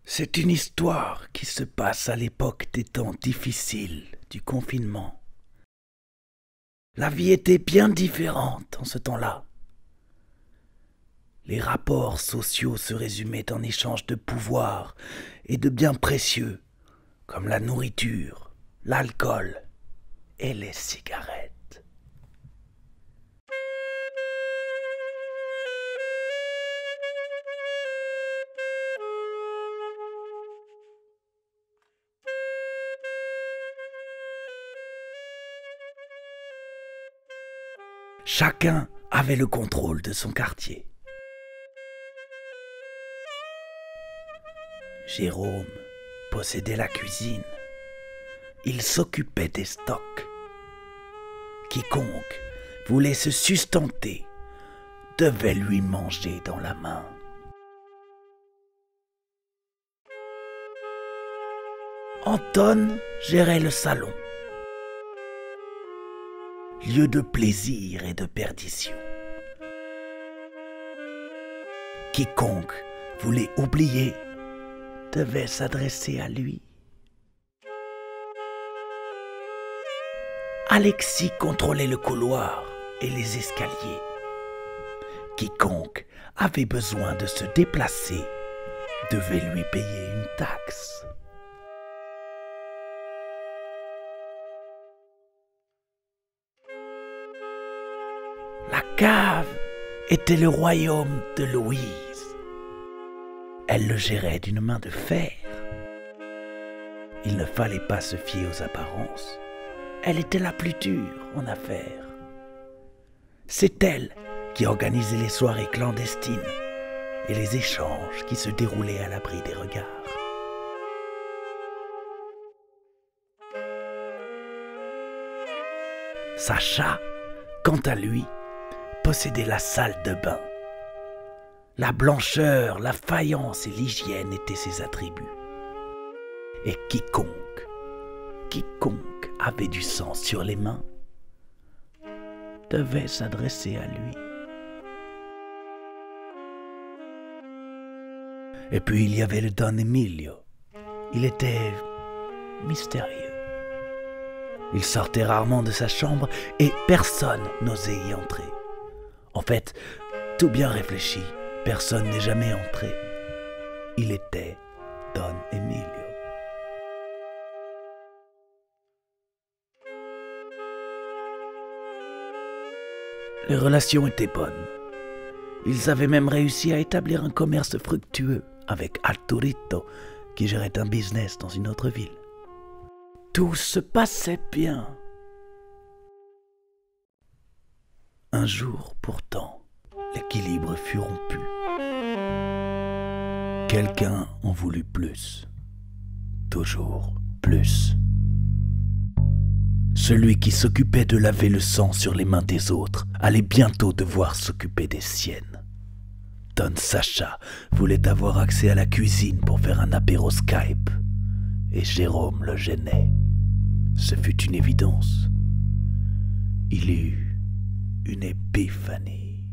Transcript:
C'est une histoire qui se passe à l'époque des temps difficiles du confinement. La vie était bien différente en ce temps-là. Les rapports sociaux se résumaient en échange de pouvoir et de biens précieux, comme la nourriture, l'alcool et les cigarettes. Chacun avait le contrôle de son quartier. Jérôme possédait la cuisine. Il s'occupait des stocks. Quiconque voulait se sustenter devait lui manger dans la main. Anton gérait le salon, lieu de plaisir et de perdition. Quiconque voulait oublier devait s'adresser à lui. Alexis contrôlait le couloir et les escaliers. Quiconque avait besoin de se déplacer devait lui payer une taxe. La cave était le royaume de Louise. Elle le gérait d'une main de fer. Il ne fallait pas se fier aux apparences. Elle était la plus dure en affaires. C'est elle qui organisait les soirées clandestines et les échanges qui se déroulaient à l'abri des regards. Sacha, quant à lui, possédait la salle de bain. La blancheur, la faïence et l'hygiène étaient ses attributs. Et quiconque avait du sang sur les mains devait s'adresser à lui. Et puis il y avait le Don Emilio. Il était mystérieux. Il sortait rarement de sa chambre et personne n'osait y entrer. En fait, tout bien réfléchi, personne n'est jamais entré. Il était Don Emilio. Les relations étaient bonnes. Ils avaient même réussi à établir un commerce fructueux avec Arturito, qui gérait un business dans une autre ville. Tout se passait bien. Un jour, pourtant, l'équilibre fut rompu. Quelqu'un en voulut plus. Toujours plus. Celui qui s'occupait de laver le sang sur les mains des autres allait bientôt devoir s'occuper des siennes. Don Sacha voulait avoir accès à la cuisine pour faire un apéro Skype, et Jérôme le gênait. Ce fut une évidence. Il eut une épiphanie.